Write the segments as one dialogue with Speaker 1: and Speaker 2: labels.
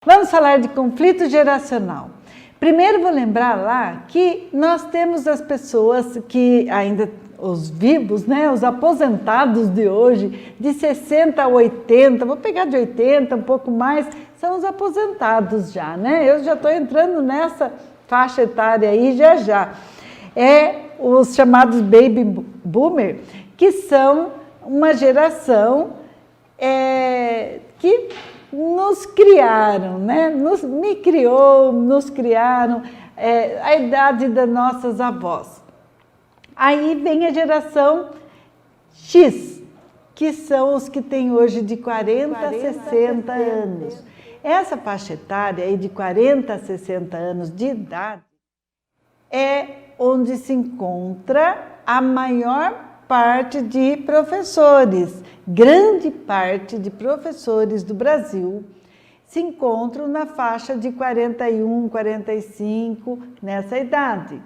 Speaker 1: Vamos falar de conflito geracional. Primeiro vou lembrar lá que nós temos as pessoas que ainda, os vivos, né, os aposentados de hoje, de 60 a 80, vou pegar de 80, um pouco mais, são os aposentados já, né? Eu já estou entrando nessa faixa etária aí já. É os chamados baby boomer, que são uma geração que nos criaram, né? Me criou, nos criaram, a idade das nossas avós. Aí vem a geração X, que são os que têm hoje de 40 a 60 anos. Essa faixa etária aí de 40 a 60 anos de idade é onde se encontra a maior parte de professores, grande parte de professores do Brasil se encontram na faixa de 41, 45, nessa idade.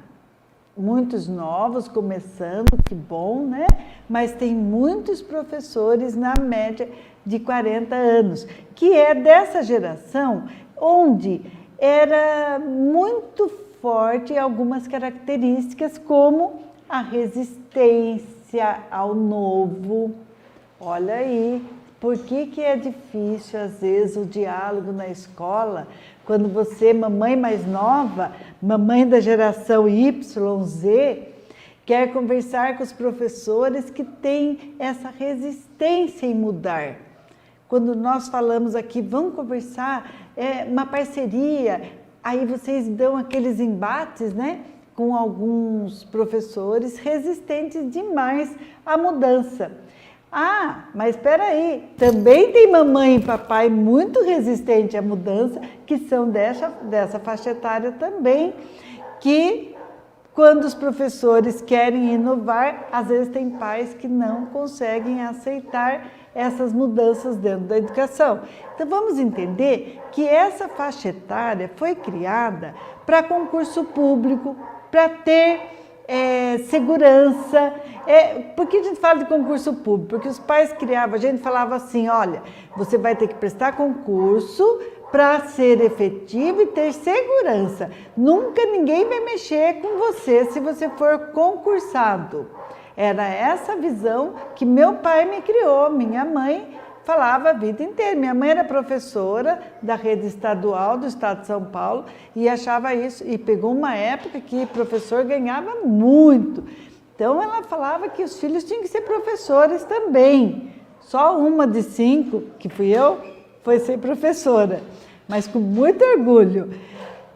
Speaker 1: Muitos novos começando, que bom, né? Mas tem muitos professores na média de 40 anos, que é dessa geração onde era muito forte algumas características como a resistência ao novo. Olha aí, por que é difícil às vezes o diálogo na escola, quando você, mamãe mais nova, mamãe da geração Y, Z, quer conversar com os professores que têm essa resistência em mudar. Quando nós falamos aqui, vamos conversar, uma parceria, aí vocês dão aqueles embates, né? Com alguns professores resistentes demais à mudança. Ah, mas espera aí, também tem mamãe e papai muito resistente à mudança, que são dessa faixa etária também, que quando os professores querem inovar, às vezes tem pais que não conseguem aceitar essas mudanças dentro da educação. Então vamos entender que essa faixa etária foi criada para concurso público, para ter segurança. Por que a gente fala de concurso público? Porque os pais criavam, a gente falava assim, olha, você vai ter que prestar concurso para ser efetivo e ter segurança. Nunca ninguém vai mexer com você se você for concursado. Era essa visão que meu pai me criou, minha mãe falava a vida inteira. Minha mãe era professora da rede estadual do estado de São Paulo e achava isso, e pegou uma época que professor ganhava muito. Então ela falava que os filhos tinham que ser professores também. Só uma de 5, que fui eu, foi ser professora, mas com muito orgulho.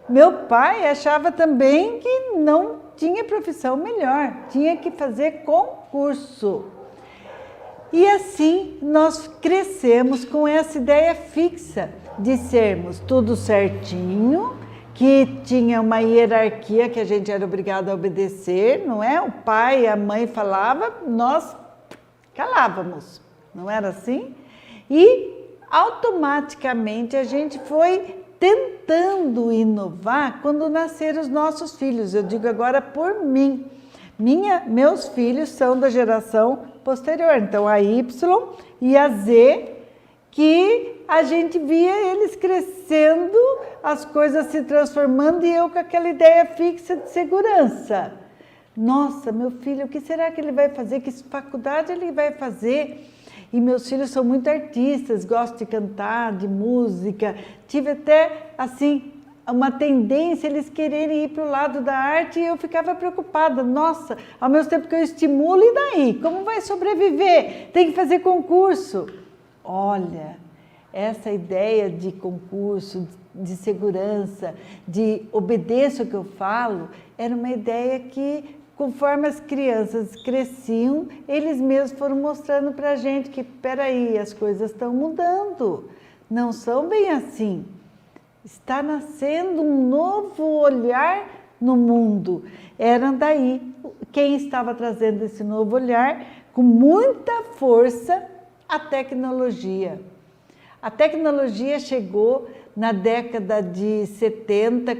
Speaker 1: Meu pai achava também que não tinha profissão melhor, tinha que fazer concurso. E assim nós crescemos com essa ideia fixa de sermos tudo certinho, que tinha uma hierarquia que a gente era obrigado a obedecer, não é? O pai e a mãe falavam, nós calávamos, não era assim? E automaticamente a gente foi tentando inovar quando nasceram os nossos filhos. Eu digo agora por mim. Meus filhos são da geração posterior, então a Y e a Z, que a gente via eles crescendo, as coisas se transformando e eu com aquela ideia fixa de segurança. Nossa, meu filho, o que será que ele vai fazer? Que faculdade ele vai fazer? E meus filhos são muito artistas, gostam de cantar, de música. Tive até, assim, uma tendência, eles quererem ir para o lado da arte e eu ficava preocupada. Nossa, ao mesmo tempo que eu estimulo, e daí? Como vai sobreviver? Tem que fazer concurso. Olha, essa ideia de concurso, de segurança, de obedeça o que eu falo, era uma ideia que, conforme as crianças cresciam, eles mesmos foram mostrando para a gente que, peraí, as coisas estão mudando, não são bem assim. Está nascendo um novo olhar no mundo. Era daí quem estava trazendo esse novo olhar, com muita força, a tecnologia. A tecnologia chegou na década de 70,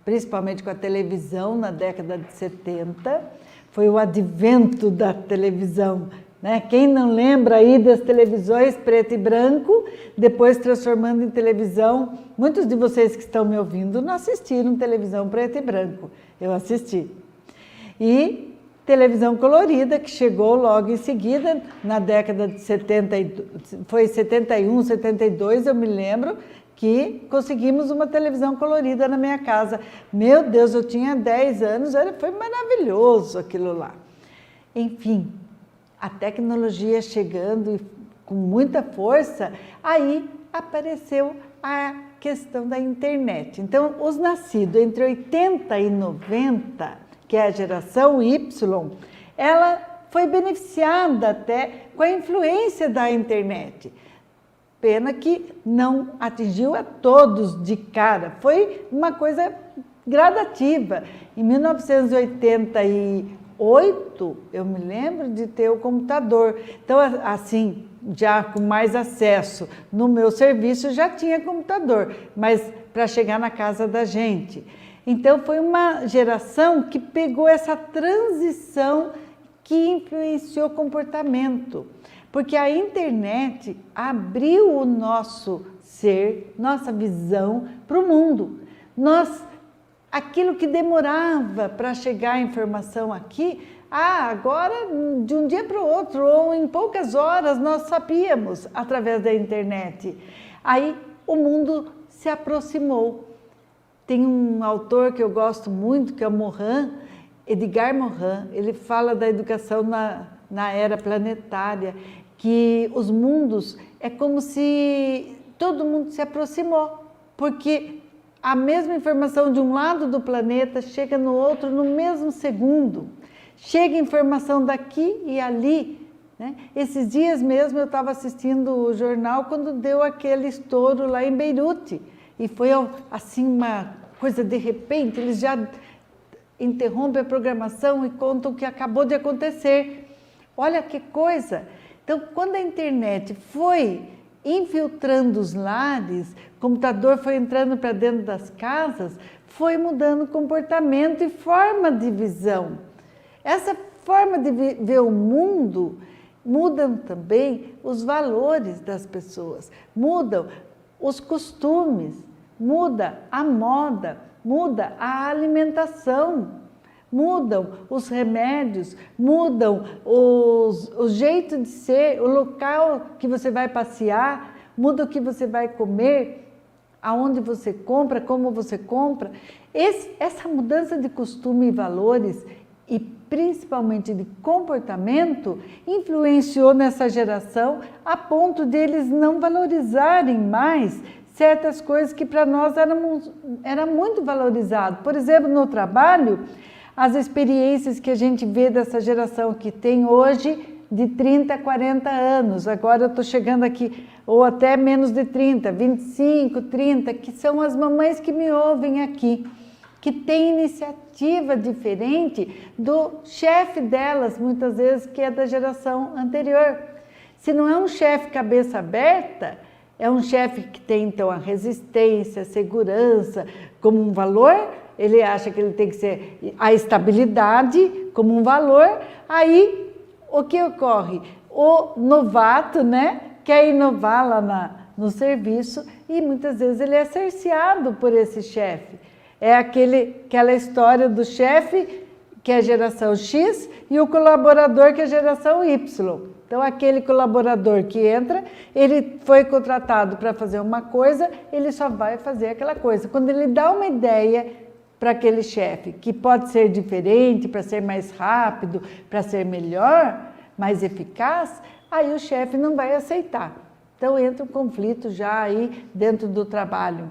Speaker 1: principalmente com a televisão, na década de 70. Foi o advento da televisão né? Quem não lembra aí das televisões preto e branco, depois transformando em televisão? Muitos de vocês que estão me ouvindo não assistiram televisão preto e branco. Eu assisti. E televisão colorida, que chegou logo em seguida, na década de 70, foi 71, 72, eu me lembro, que conseguimos uma televisão colorida na minha casa. Meu Deus, eu tinha 10 anos, foi maravilhoso aquilo lá. Enfim, a tecnologia chegando com muita força, aí apareceu a questão da internet. Então, os nascidos entre 80 e 90, que é a geração Y, ela foi beneficiada até com a influência da internet. Pena que não atingiu a todos de cara, foi uma coisa gradativa. Em 1988, eu me lembro de ter o computador. Então, assim, já com mais acesso no meu serviço, já tinha computador, mas para chegar na casa da gente. Então, foi uma geração que pegou essa transição que influenciou o comportamento. Porque a internet abriu o nosso ser, nossa visão para o mundo. Aquilo que demorava para chegar a informação aqui, agora de um dia para o outro, ou em poucas horas, nós sabíamos através da internet. Aí o mundo se aproximou. Tem um autor que eu gosto muito, que é o Morin, Edgar Morin. Ele fala da educação na era planetária, que os mundos é como se todo mundo se aproximou, porque a mesma informação de um lado do planeta chega no outro no mesmo segundo. Chega informação daqui e ali, né? Esses dias mesmo eu estava assistindo o jornal quando deu aquele estouro lá em Beirute, e foi assim uma coisa de repente, eles já interrompem a programação e contam o que acabou de acontecer. Olha que coisa! Então, quando a internet foi infiltrando os lares, o computador foi entrando para dentro das casas, foi mudando o comportamento e forma de visão. Essa forma de ver o mundo mudam também os valores das pessoas, mudam os costumes, muda a moda, muda a alimentação. Mudam os remédios, mudam o jeito de ser, o local que você vai passear, muda o que você vai comer, aonde você compra, como você compra. Essa mudança de costume e valores, e principalmente de comportamento, influenciou nessa geração a ponto de eles não valorizarem mais certas coisas que para nós era muito valorizado. Por exemplo, no trabalho, as experiências que a gente vê dessa geração que tem hoje de 30 a 40 anos, agora eu estou chegando aqui, ou até menos de 30, 25, 30, que são as mamães que me ouvem aqui, que têm iniciativa diferente do chefe delas, muitas vezes, que é da geração anterior. Se não é um chefe cabeça aberta, é um chefe que tem, então, a resistência, a segurança como um valor. Ele acha que ele tem que ser a estabilidade como um valor. Aí, o que ocorre? O novato, né, quer inovar lá no serviço e muitas vezes ele é cerceado por esse chefe. É aquela história do chefe, que é a geração X, e o colaborador, que é a geração Y. Então, aquele colaborador que entra, ele foi contratado para fazer uma coisa, ele só vai fazer aquela coisa. Quando ele dá uma ideia para aquele chefe, que pode ser diferente, para ser mais rápido, para ser melhor, mais eficaz, aí o chefe não vai aceitar. Então entra um conflito já aí dentro do trabalho.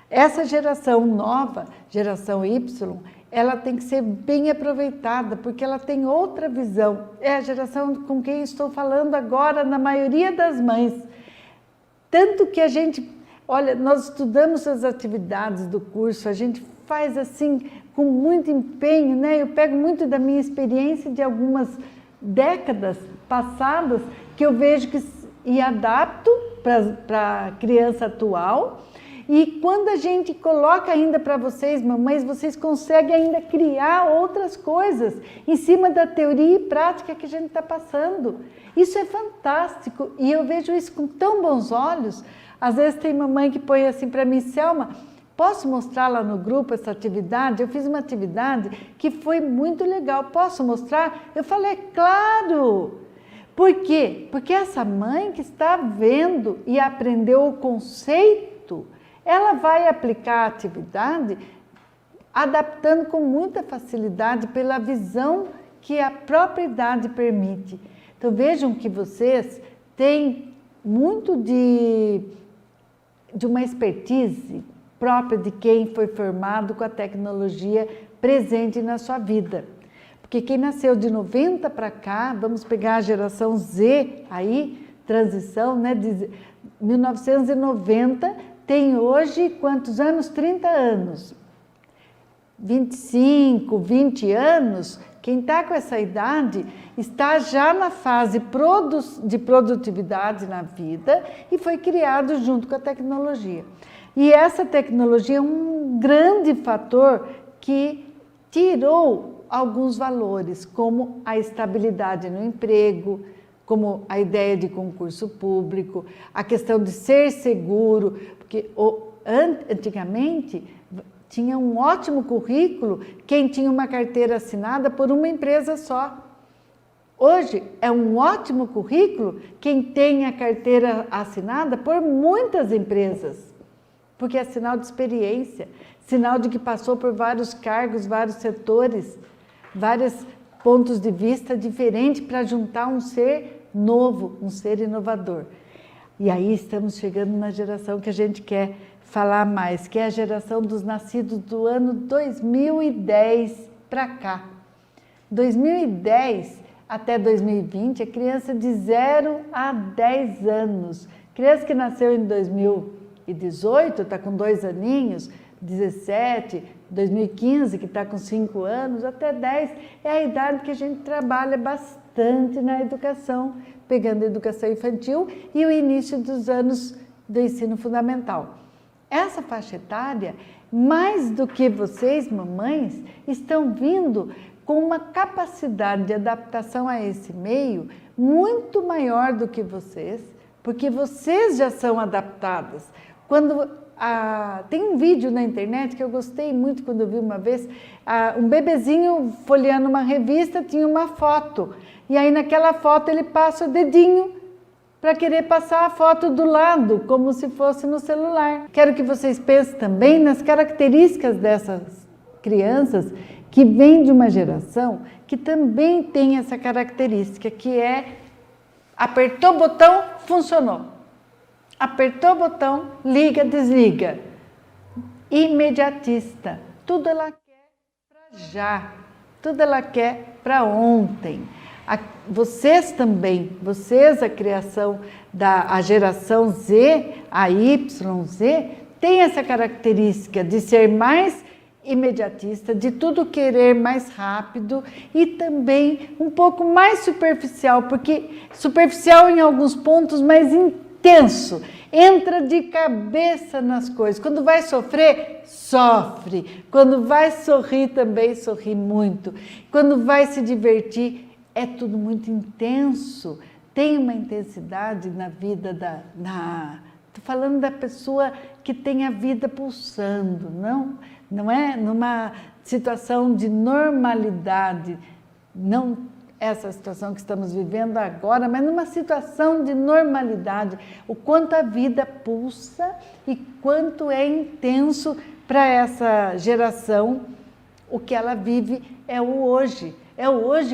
Speaker 1: Essa geração nova, geração Y, ela tem que ser bem aproveitada, porque ela tem outra visão. É a geração com quem estou falando agora, na maioria das mães. Tanto que a gente, olha, nós estudamos as atividades do curso, a gente faz assim com muito empenho, né? Eu pego muito da minha experiência de algumas décadas passadas que eu vejo e adapto para a criança atual, E quando a gente coloca ainda para vocês, mamães, vocês conseguem ainda criar outras coisas em cima da teoria e prática que a gente está passando. Isso é fantástico e eu vejo isso com tão bons olhos. Às vezes tem mamãe que põe assim para mim, Selma, posso mostrar lá no grupo essa atividade? Eu fiz uma atividade que foi muito legal, posso mostrar? Eu falei, claro! Por quê? Porque essa mãe que está vendo e aprendeu o conceito, ela vai aplicar a atividade adaptando com muita facilidade pela visão que a própria idade permite. Então vejam que vocês têm muito de uma expertise própria de quem foi formado com a tecnologia presente na sua vida. Porque quem nasceu de 90 para cá, vamos pegar a geração Z aí, transição, né, de 1990, tem hoje quantos anos? 30 anos. 25, 20 anos, quem está com essa idade está já na fase de produtividade na vida e foi criado junto com a tecnologia. E essa tecnologia é um grande fator que tirou alguns valores, como a estabilidade no emprego, como a ideia de concurso público, a questão de ser seguro, porque antigamente tinha um ótimo currículo quem tinha uma carteira assinada por uma empresa só. Hoje é um ótimo currículo quem tem a carteira assinada por muitas empresas, porque é sinal de experiência, sinal de que passou por vários cargos, vários setores, vários pontos de vista diferentes para juntar um ser novo, um ser inovador. E aí estamos chegando na geração que a gente quer falar mais, que é a geração dos nascidos do ano 2010 para cá. 2010 até 2020 é criança de 0 a 10 anos. Criança que nasceu em 2018, está com 2 aninhos, 17, 2015, que está com 5 anos, até 10, é a idade que a gente trabalha bastante na educação, pegando a educação infantil e o início dos anos do ensino fundamental. Essa faixa etária, mais do que vocês, mamães, estão vindo com uma capacidade de adaptação a esse meio muito maior do que vocês, porque vocês já são adaptadas. Tem um vídeo na internet que eu gostei muito quando eu vi uma vez, um bebezinho folheando uma revista, tinha uma foto, e aí naquela foto ele passa o dedinho para querer passar a foto do lado, como se fosse no celular. Quero que vocês pensem também nas características dessas crianças que vêm de uma geração que também tem essa característica, que é apertou o botão, funcionou. Apertou o botão, liga, desliga. Imediatista. Tudo ela quer para já. Tudo ela quer para ontem. Vocês também, a criação a geração Z, a YZ, tem essa característica de ser mais imediatista, de tudo querer mais rápido e também um pouco mais superficial, porque superficial em alguns pontos, mas intenso, entra de cabeça nas coisas. Quando vai sofrer, sofre. Quando vai sorrir também, sorri muito. Quando vai se divertir, é tudo muito intenso. Tem uma intensidade na vida Estou falando da pessoa que tem a vida pulsando, não é numa situação de normalidade, não essa situação que estamos vivendo agora, mas numa situação de normalidade, o quanto a vida pulsa e quanto é intenso para essa geração, o que ela vive é o hoje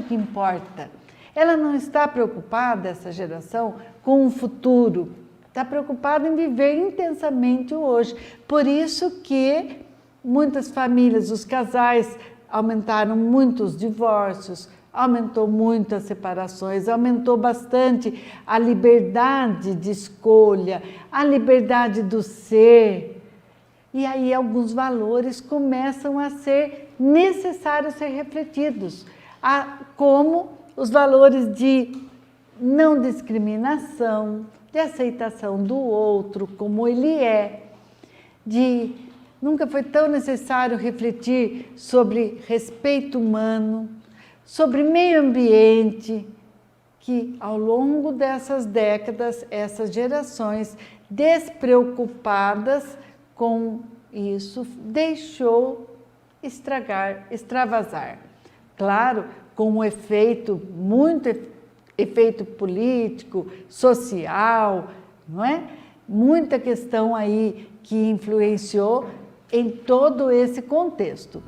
Speaker 1: que importa. Ela não está preocupada, essa geração, com o futuro, está preocupada em viver intensamente o hoje. Por isso que muitas famílias, os casais, aumentaram muito os divórcios, aumentou muito as separações, aumentou bastante a liberdade de escolha, a liberdade do ser. E aí alguns valores começam a ser necessários ser refletidos, como os valores de não discriminação, de aceitação do outro como ele é, Nunca foi tão necessário refletir sobre respeito humano, sobre meio ambiente, que ao longo dessas décadas, essas gerações despreocupadas com isso, deixou extravasar. Claro, com um efeito, efeito político, social, não é? Muita questão aí que influenciou em todo esse contexto.